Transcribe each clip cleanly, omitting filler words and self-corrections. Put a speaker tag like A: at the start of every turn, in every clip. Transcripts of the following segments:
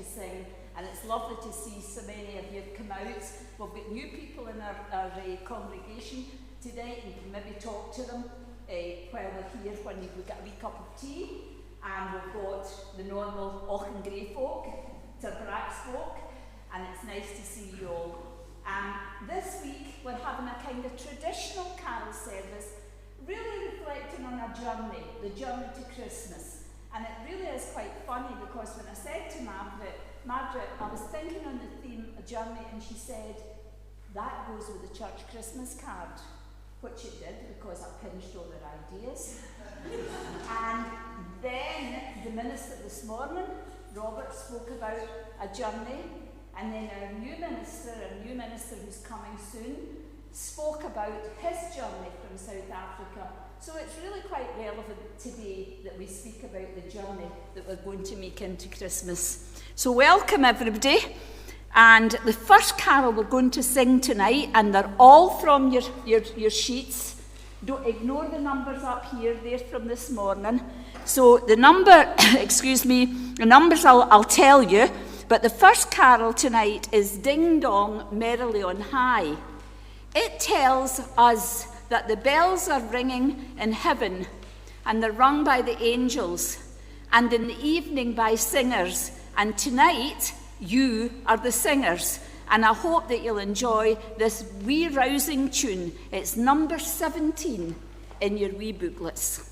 A: to sing, and it's lovely to see so many of you have come out. We've got new people in our congregation today. You can maybe talk to them while they're here when you've got a wee cup of tea. And we've got the normal Auchengrey folk, Terbracks folk, and it's nice to see you all. This week we're having a kind of traditional carol service, really reflecting on a journey, the journey to Christmas. And it really is quite funny because when I said to Margaret, I was thinking on the theme, a journey, and she said, that goes with the church Christmas card, which it did because I pinched all their ideas. And then the minister this morning, Robert, spoke about a journey, and then our new minister who's coming soon, spoke about his journey from South Africa. So it's really quite relevant today that we speak about the journey that we're going to make into Christmas. So welcome everybody. And the first carol we're going to sing tonight, and they're all from your sheets. Don't ignore the numbers up here, they're from this morning. So the number, the numbers I'll tell you, but the first carol tonight is Ding Dong Merrily on High. It tells us that the bells are ringing in heaven, and they're rung by the angels, and in the evening by singers, and tonight you are the singers. And I hope that you'll enjoy this wee rousing tune. It's number 17 in your wee booklets.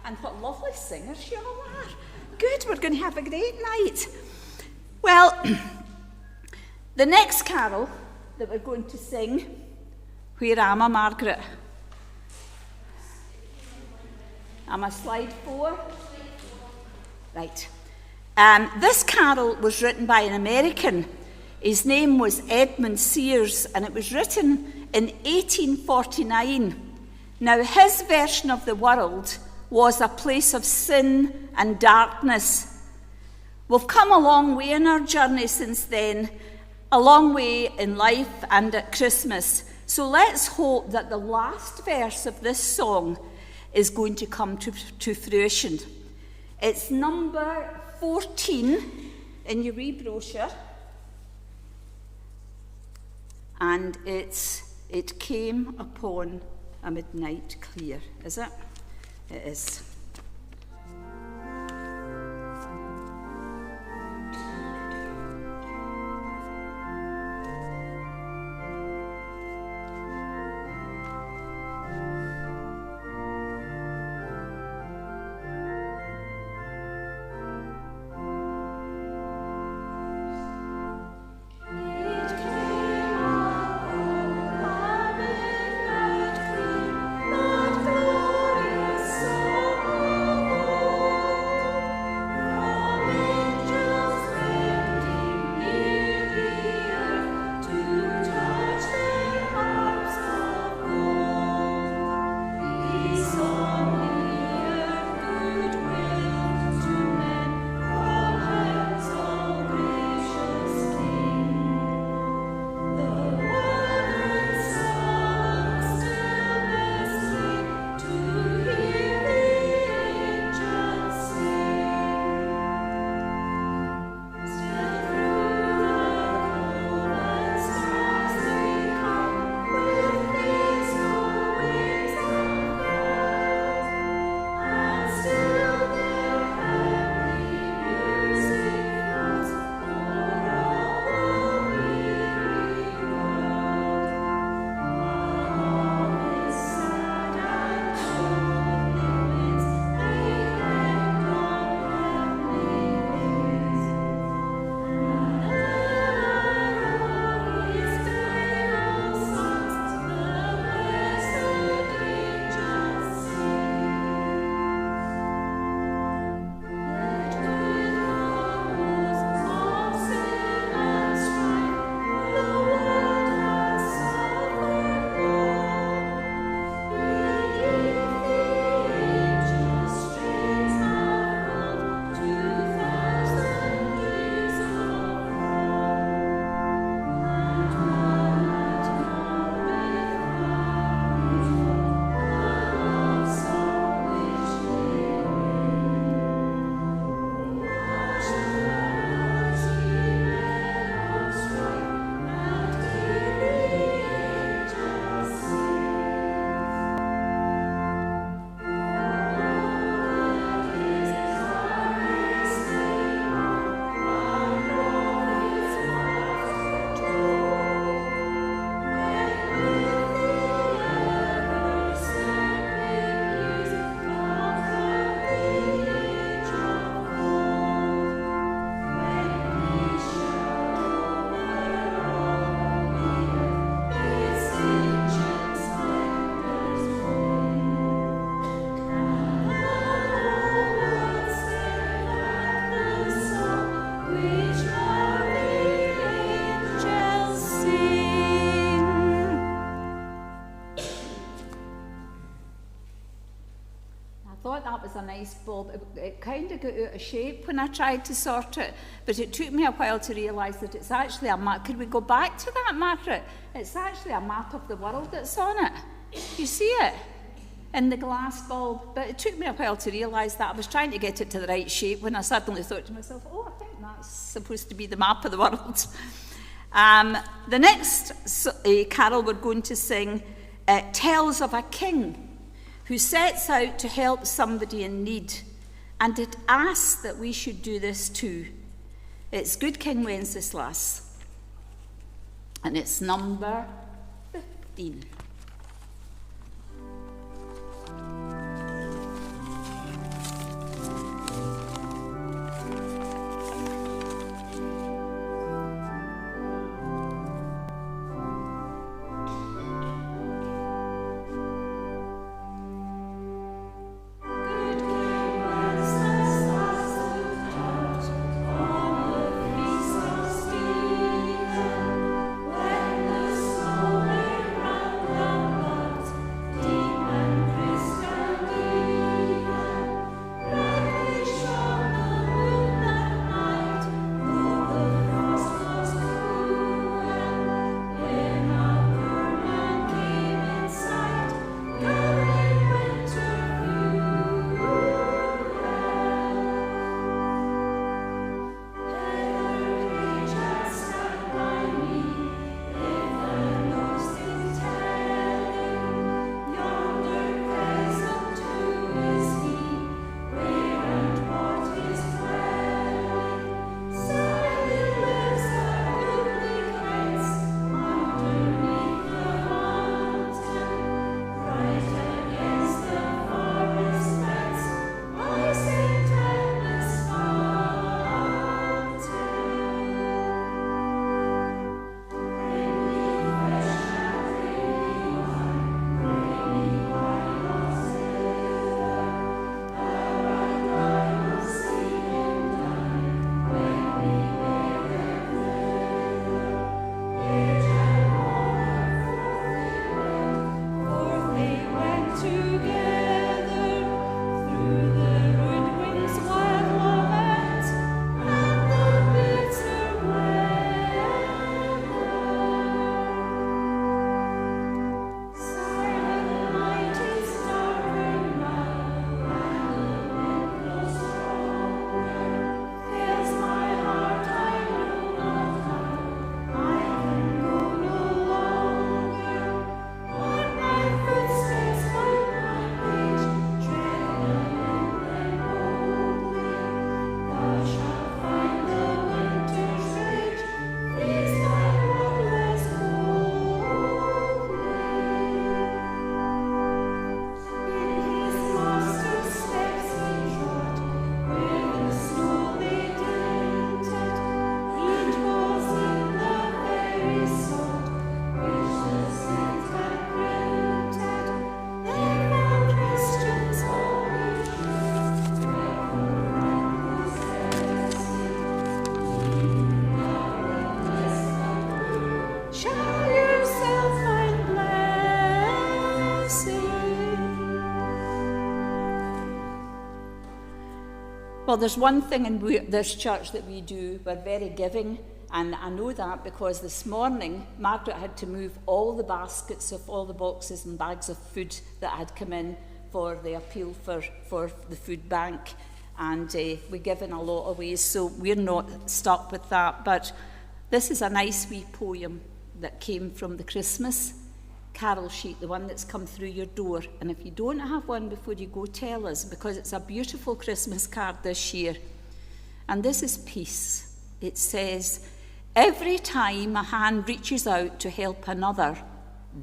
A: And what lovely singers you all are. Good, we're going to have a great night. Well, the next carol that we're going to sing, where am I, Margaret? Am I slide 4? Right. This carol was written by an American. His name was Edmund Sears, and it was written in 1849. Now, his version of the world was a place of sin and darkness. We've come a long way in our journey since then, a long way in life and at Christmas. So let's hope that the last verse of this song is going to come to fruition. It's number 14 in your wee brochure. And it came upon a midnight clear. Is it? It is. Was a nice bulb. It kind of got out of shape when I tried to sort it, but it took me a while to realise that it's actually a map. Could we go back to that, Margaret? It's actually a map of the world that's on it. You see it? In the glass bulb. But it took me a while to realise that. I was trying to get it to the right shape when I suddenly thought to myself, oh, I think that's supposed to be the map of the world. The next carol we're going to sing tells of a king who sets out to help somebody in need, and it asks that we should do this too. It's Good King Wenceslas, and it's number 15.
B: When the snow
A: Well, there's one thing in this church that we do. We're very giving, and I know that because this morning Margaret had to move all the baskets of all the boxes and bags of food that had come in for the appeal for the food bank, and we give in a lot of ways, so we're not stuck with that. But this is a nice wee poem that came from the Christmas carol sheet, the one that's come through your door. And if you don't have one before you go, tell us, because it's a beautiful Christmas card this year. And this is peace. It says, every time a hand reaches out to help another,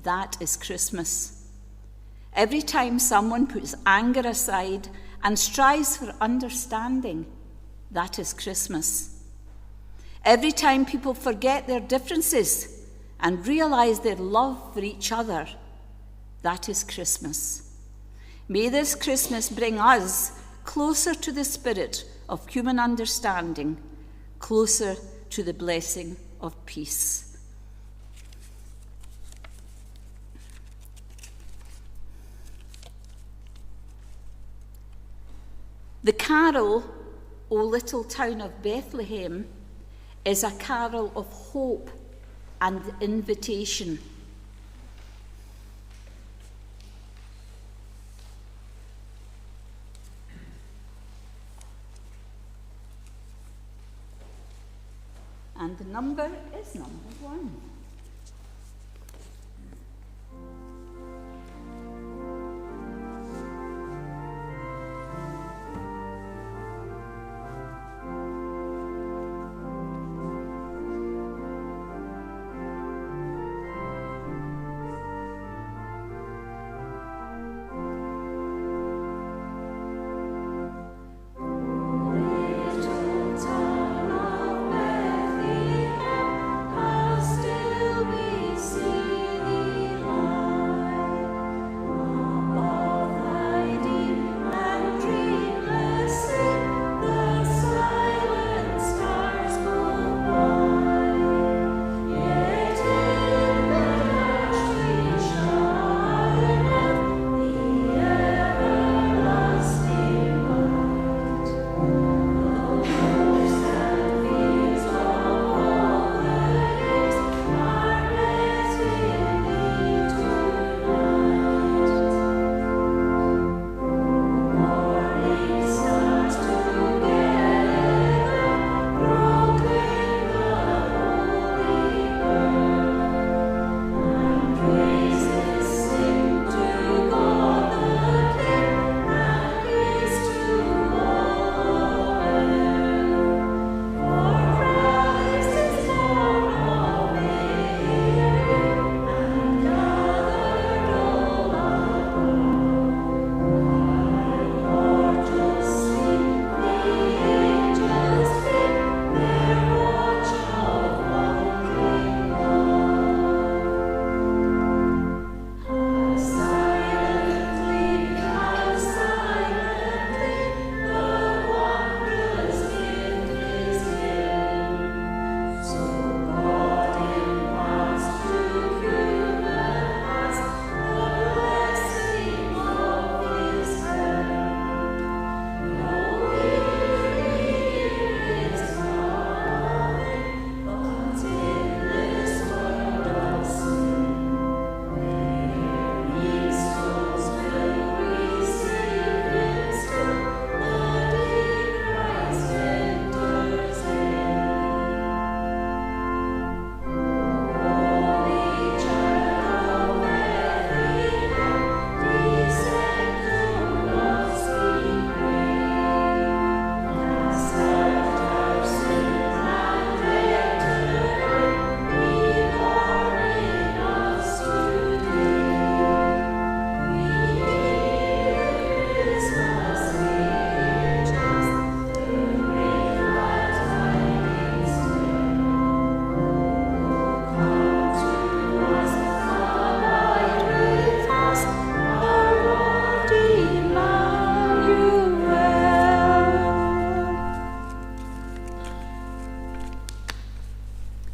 A: that is Christmas. Every time someone puts anger aside and strives for understanding, that is Christmas. Every time people forget their differences and realize their love for each other, that is Christmas. May this Christmas bring us closer to the spirit of human understanding, closer to the blessing of peace. The carol, O Little Town of Bethlehem, is a carol of hope and invitation. And the number is number 1.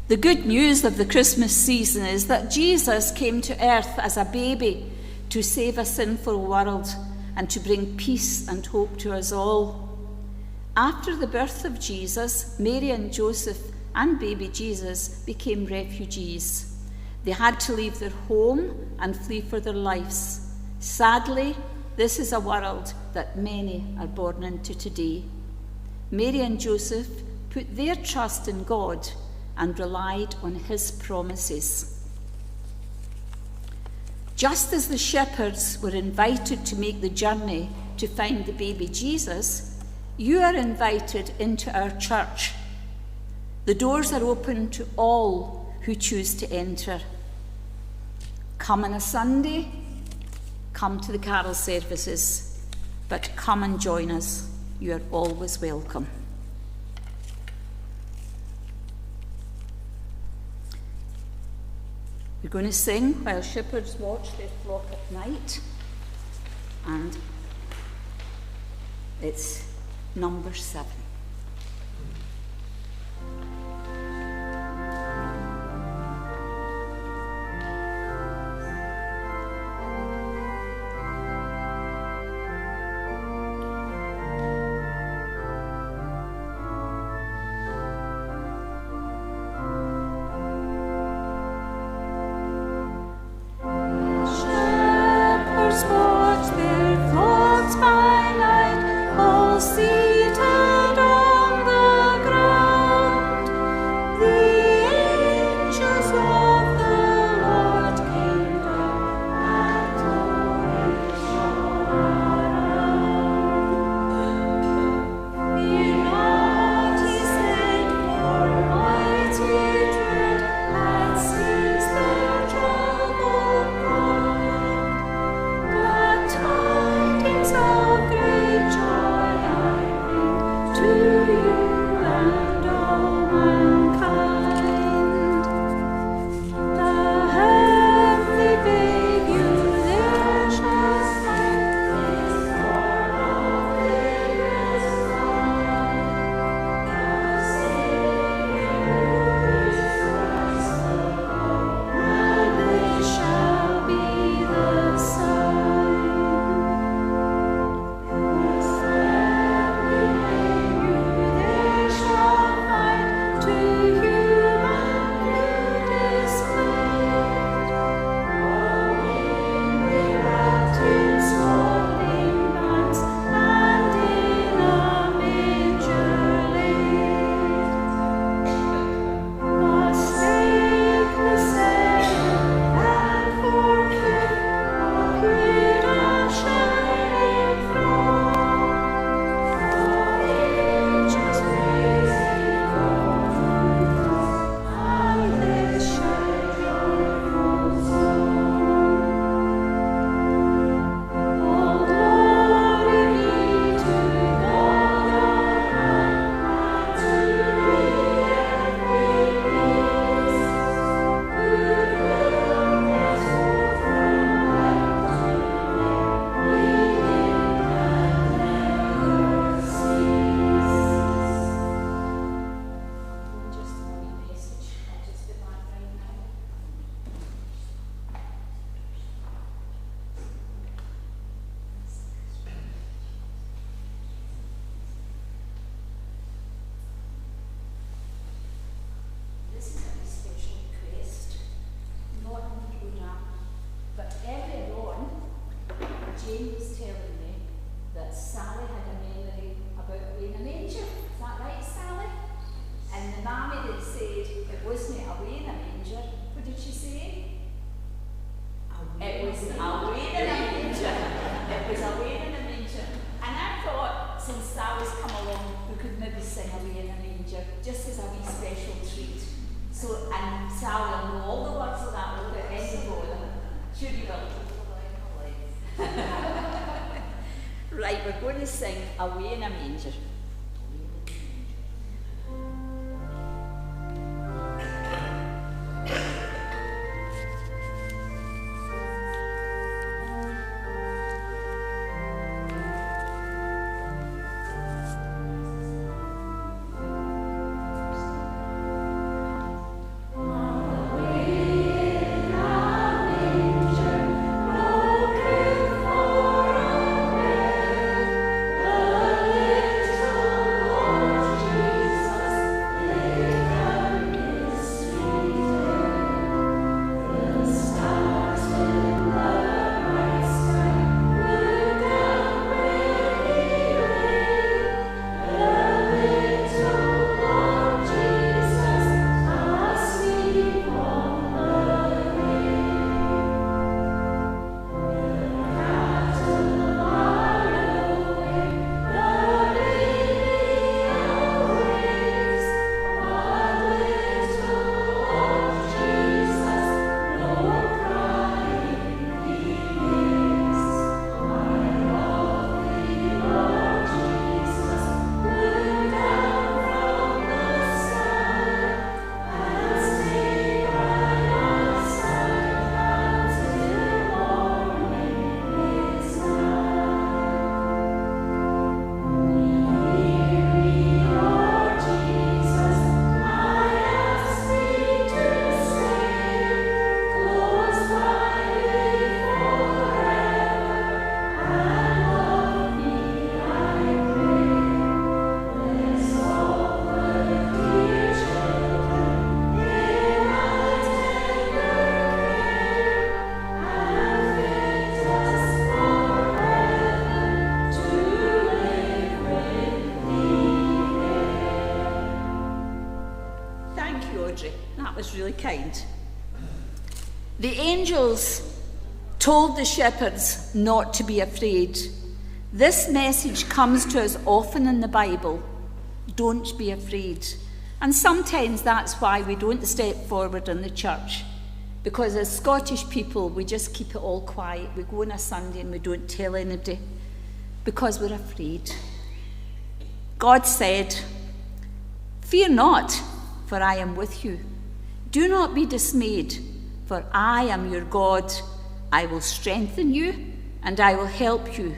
A: The good news of the Christmas season is that Jesus came to earth as a baby to save a sinful world and to bring peace and hope to us all. After the birth of Jesus, Mary and Joseph and baby Jesus became refugees. They had to leave their home and flee for their lives. Sadly, this is a world that many are born into today. Mary and Joseph put their trust in God and relied on his promises. Just as the shepherds were invited to make the journey to find the baby Jesus, you are invited into our church. The doors are open to all who choose to enter. Come on a Sunday, come to the carol services, but come and join us. You are always welcome. We're going to sing while shepherds watch their flock at night, and it's number 7.
B: Watch their flocks by night, all seated on the ground. The angels of the Lord came down, and glory shone around. Fear not, he said, for mighty dread had seized their troubled mind. Glad tidings of great joy I bring to you and all mankind. The heavenly babe you there shall find is born of glorious light. The Savior is Christ alone, and this shall be the sign. Jane was telling me that Sally had a memory about weighing a manger. Is that right, Sally? And the mammy had said it wasn't a weighing a manger. What did she say? It was a weighing a manger. It was a weighing a manger. And I thought, since Sally's come along, we could maybe sing a weighing a manger, just as a wee special treat. So, and Sally will know all the words of that without any bother. Sure you will. Right, we're going to sing Away in a Manger. For a
A: really kind. The angels told the shepherds not to be afraid. This message comes to us often in the Bible. Don't be afraid. And sometimes that's why we don't step forward in the church. Because as Scottish people, we just keep it all quiet. We go on a Sunday and we don't tell anybody. Because we're afraid. God said, "Fear not, for I am with you. Do not be dismayed, for I am your God. I will strengthen you, and I will help you.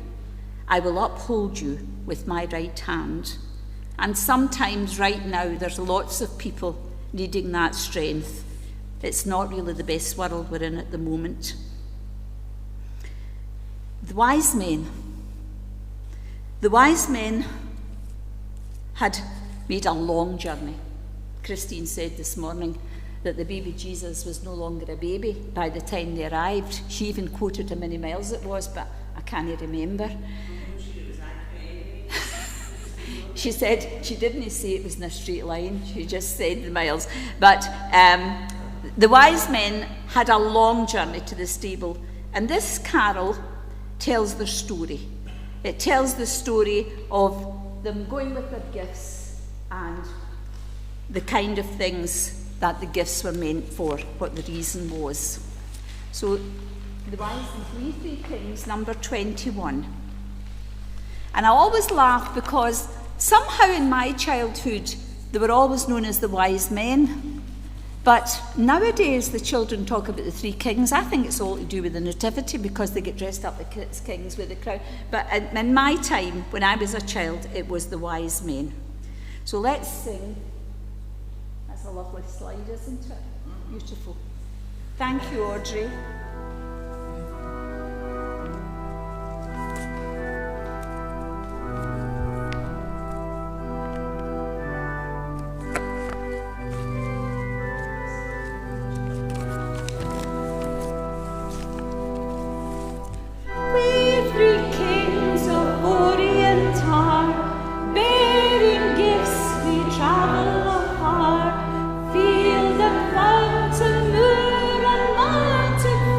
A: I will uphold you with my right hand." And sometimes right now there's lots of people needing that strength. It's not really the best world we're in at the moment. The wise men had made a long journey. Christine said this morning that the baby Jesus was no longer a baby by the time they arrived. She even quoted how many miles it was, but I can't remember. She said she didn't say it was in a straight line, she just said the miles. But the wise men had a long journey to the stable, and this carol tells their story. It tells the story of them going with their gifts and the kind of things that the gifts were meant for, what the reason was. So the wise and three kings, number 21. And I always laugh because somehow in my childhood they were always known as the wise men. But nowadays the children talk about the three kings. I think it's all to do with the nativity because they get dressed up as kings with the crown. But in my time, when I was a child, it was the wise men. So let's sing. That's a lovely slide, isn't it? Beautiful. Thank you, Audrey.
C: Field and mountain, moor and mountain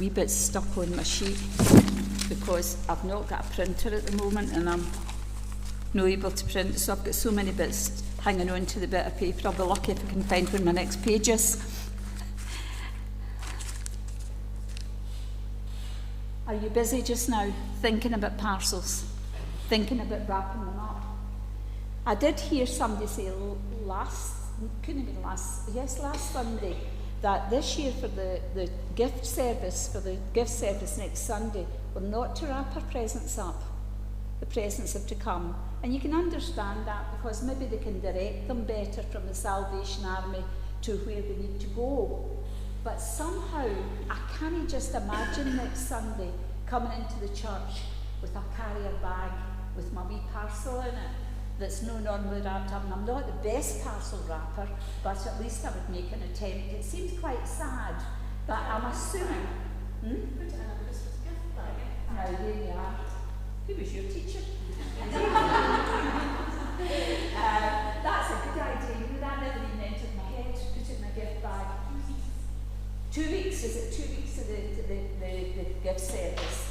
A: wee bit stuck on my sheet because I've not got a printer at the moment and I'm not able to print, so I've got so many bits hanging on to the bit of paper. I'll be lucky if I can find where my next page is. Are you busy just now thinking about parcels, thinking about wrapping them up? I did hear somebody say last Sunday, that this year for the gift service next Sunday, we're not to wrap our presents up. The presents have to come. And you can understand that because maybe they can direct them better from the Salvation Army to where they need to go. But somehow, I can't just imagine next Sunday coming into the church with a carrier bag with my wee parcel in it that's no normally wrapped up. And I'm not the best parcel wrapper, but at least I would make an attempt. It seems quite sad, but I'm assuming...
B: Put it in a Christmas gift bag.
A: Now, there you are. Who was your teacher? That's a good idea. That never even entered my head. Put it in a gift bag. 2 weeks, is it 2 weeks to the gift service?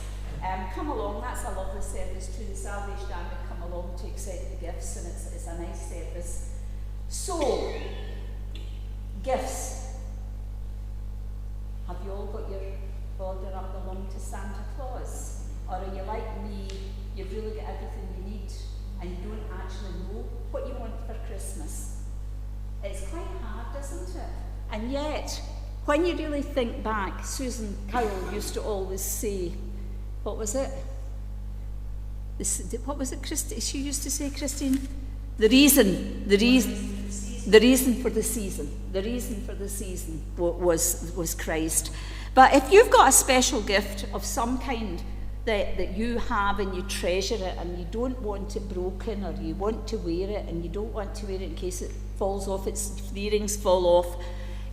A: Come along, that's a lovely service too. The Salvation Army come along to accept the gifts, and it's a nice service. So, gifts. Have you all got your order up the lung to Santa Claus? Or are you like me, you've really got everything you need and you don't actually know what you want for Christmas? It's quite hard, isn't it? And yet, when you really think back, Susan Cowell used to always say, what was it? Christine? She used to say, Christine? The reason for the season was Christ. But if you've got a special gift of some kind that you have and you treasure it and you don't want it broken, or you want to wear it and you don't want to wear it in case it falls off, its earrings fall off,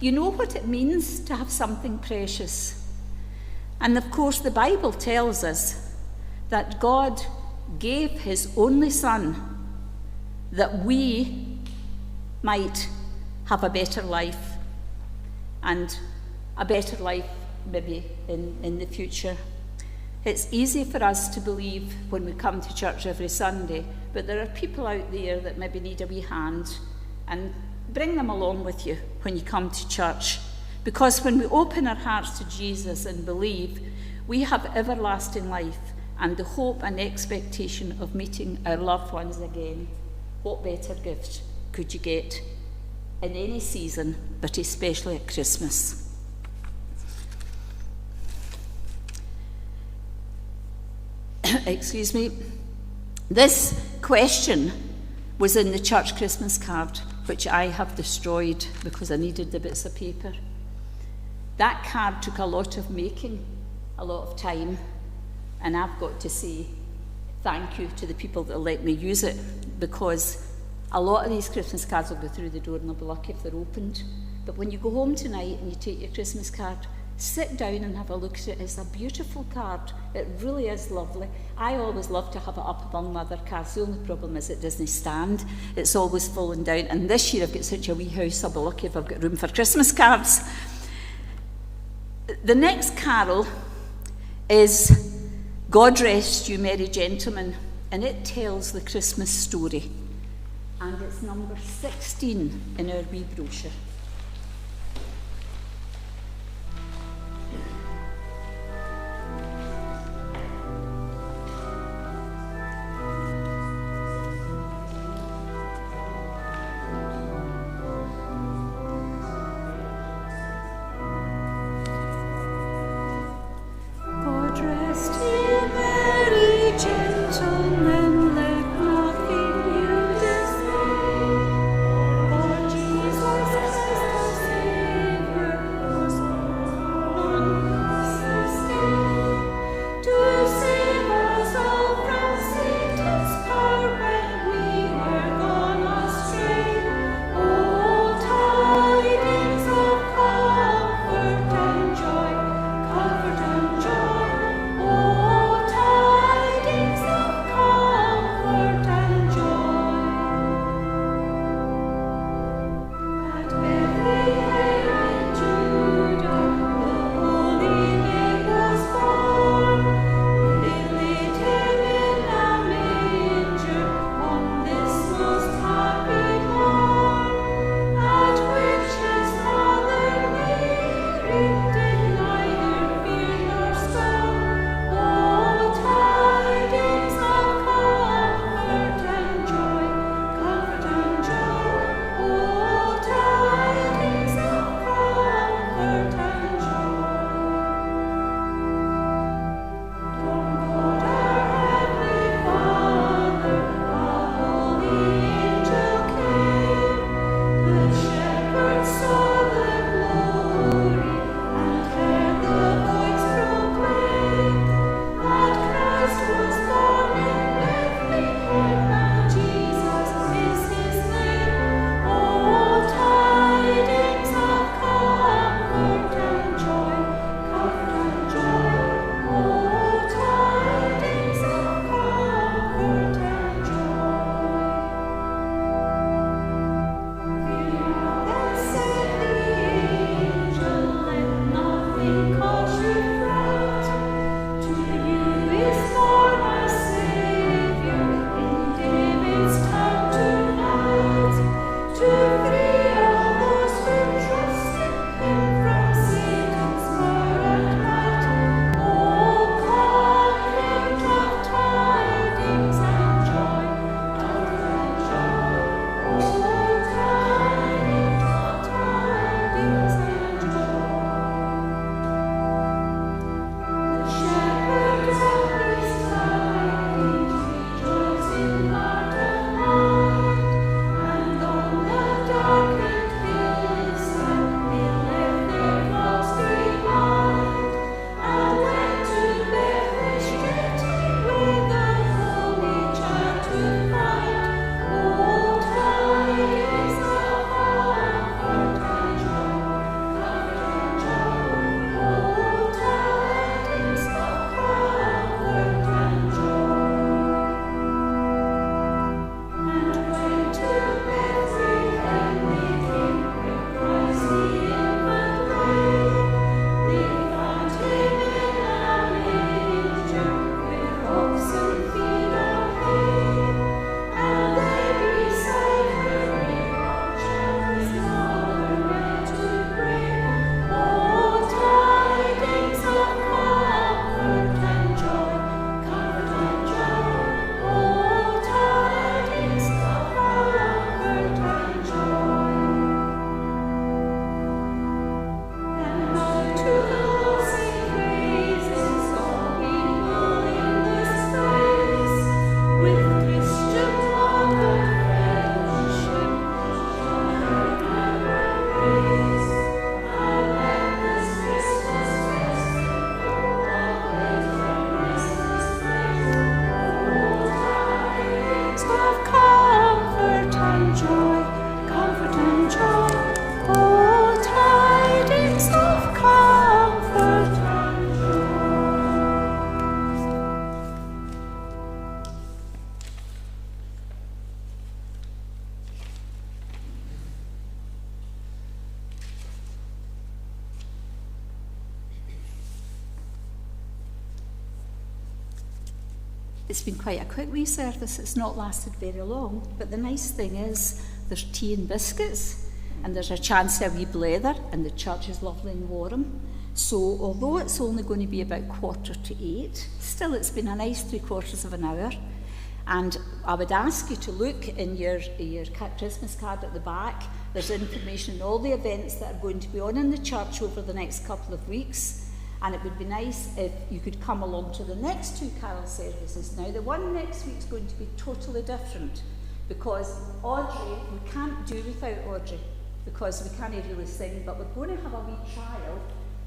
A: you know what it means to have something precious. And of course the Bible tells us that God gave his only Son that we might have a better life, and a better life maybe in the future. It's easy for us to believe when we come to church every Sunday, but there are people out there that maybe need a wee hand, and bring them along with you when you come to church. Because when we open our hearts to Jesus and believe, we have everlasting life and the hope and expectation of meeting our loved ones again. What better gift could you get in any season, but especially at Christmas? Excuse me. This question was in the church Christmas card, which I have destroyed because I needed the bits of paper. That card took a lot of making, a lot of time, and I've got to say thank you to the people that let me use it, because a lot of these Christmas cards will go through the door and they'll be lucky if they're opened. But when you go home tonight and you take your Christmas card, sit down and have a look at it. It's a beautiful card. It really is lovely. I always love to have it up among my other cards. The only problem is it doesn't stand. It's always falling down. And this year I've got such a wee house, I'll be lucky if I've got room for Christmas cards. The next carol is God Rest You Merry Gentlemen, and it tells the Christmas story. And it's number 16 in our wee brochure.
C: Jesus
B: it's been quite a quick wee service. It's not lasted very long, but the nice thing is there's tea and biscuits, and there's a chance of a wee blether, and the church is lovely and warm. So although it's only going to be about 7:45, still it's been a nice 3/4 of an hour. And I would ask you to look in your Christmas card at the back. There's information on all the events that are going to be on in the church over the next couple of weeks. And it would be nice if you could come along to the next 2 carol services. Now, the one next week is going to be totally different, because Audrey, we can't do without Audrey, because we can't really sing, but we're going to have a wee trial,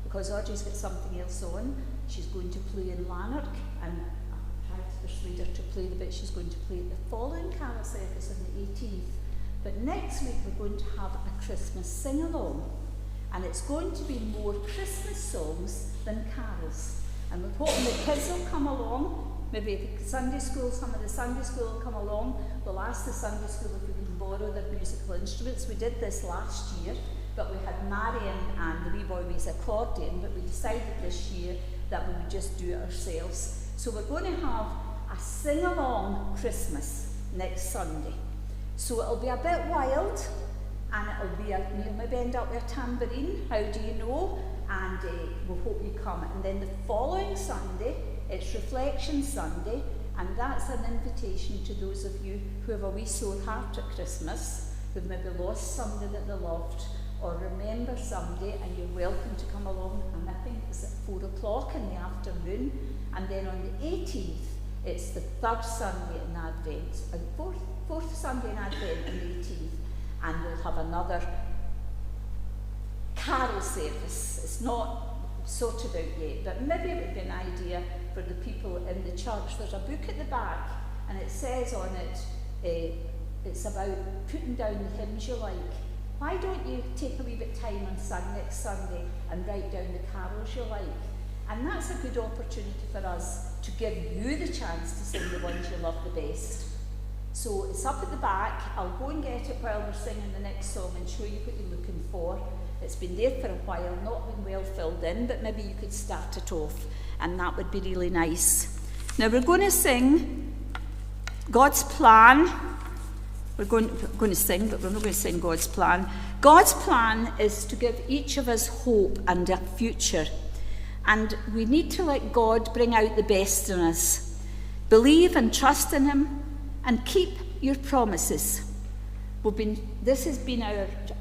B: because Audrey's got something else on. She's going to play in Lanark, and I tried to persuade her to play the bit she's going to play at the following carol service on the 18th. But next week we're going to have a Christmas sing-along, and it's going to be more Christmas songs than carols. And we're hoping the kids will come along, maybe the Sunday school, some of the Sunday school will come along. We'll ask the Sunday school if we can borrow their musical instruments. We did this last year, but we had Marion and the wee boy with his accordion, but we decided this year that we would just do it ourselves. So we're going to have a sing-along Christmas next Sunday. So it'll be a bit wild, and it'll be you'll maybe end up with a tambourine, how do you know? And we'll hope you come. And then the following Sunday, it's Reflection Sunday, and that's an invitation to those of you who have a wee sore heart at Christmas, who've maybe lost somebody that they loved, or remember somebody, and you're welcome to come along. And I think it's at 4 o'clock in the afternoon. And then on the 18th, it's the 3rd Sunday in Advent, and 4th Sunday in Advent on the 18th, and we'll have another carol service. It's not sorted out yet, but maybe it would be an idea for the people in the church. There's a book at the back, and it says on it, it's about putting down the hymns you like. Why don't you take a wee bit of time on next Sunday and write down the carols you like? And that's a good opportunity for us to give you the chance to sing the ones you love the best. So it's up at the back. I'll go and get it while we're singing the next song and show you what you're looking for. It's been there for a while, not been well filled in, but maybe you could start it off, and that would be really nice. Now we're going to sing God's Plan. We're going to sing, but we're not going to sing God's Plan. God's plan is to give each of us hope and a future. And we need to let God bring out the best in us. Believe and trust in Him, and keep your promises. This has been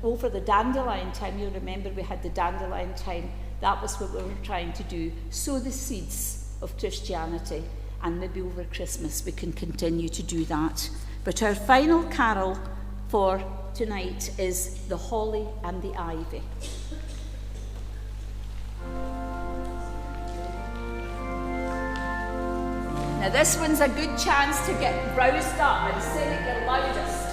B: over the dandelion time. You'll remember we had the dandelion time. That was what we were trying to do. Sow the seeds of Christianity, and maybe over Christmas we can continue to do that. But our final carol for tonight is The Holly and the Ivy. Now this one's a good chance to get roused up and sing it your loudest.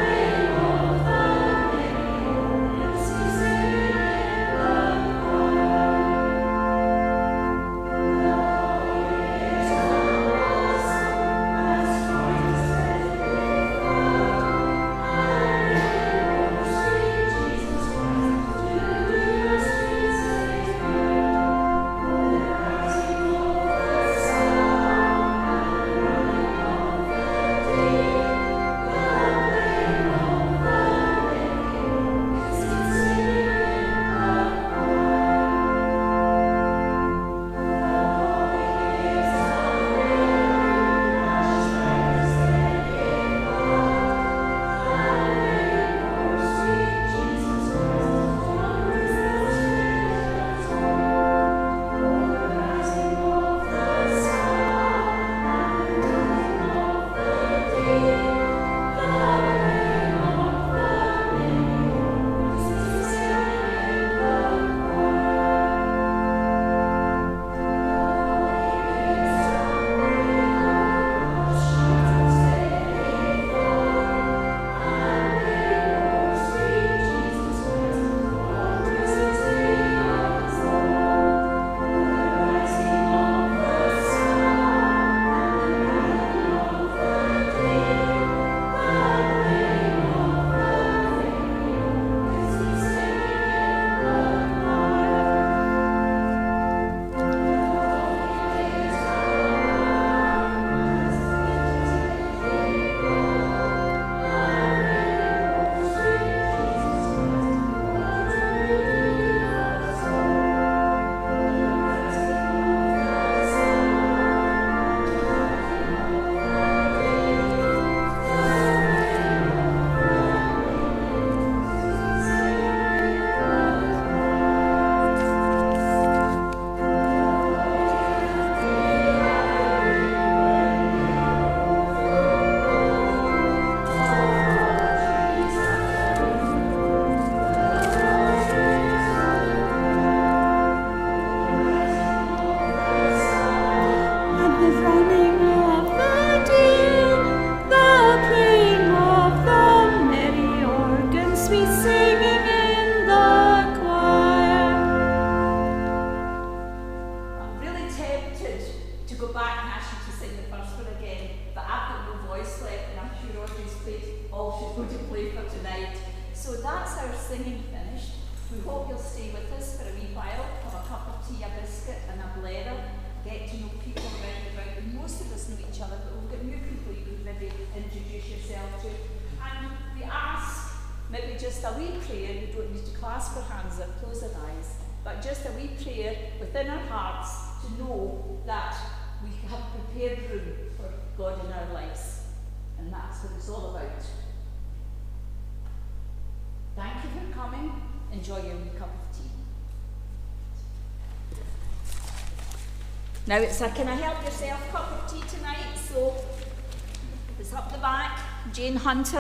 C: Praise
B: So that's our singing finished. We hope you'll stay with us for a wee while, have a cup of tea, a biscuit and a blather, get to know people around about. Most of us know each other, but we've got new people you could maybe introduce yourself to. And we ask maybe just a wee prayer. You don't need to clasp our hands or close our eyes, but just a wee prayer within our hearts to know that we have prepared room for God in our lives. And that's what it's all about. Thank you for coming. Enjoy your wee cup of tea. Now it's a can I help yourself cup of tea tonight, so it's up the back. Jane Hunter.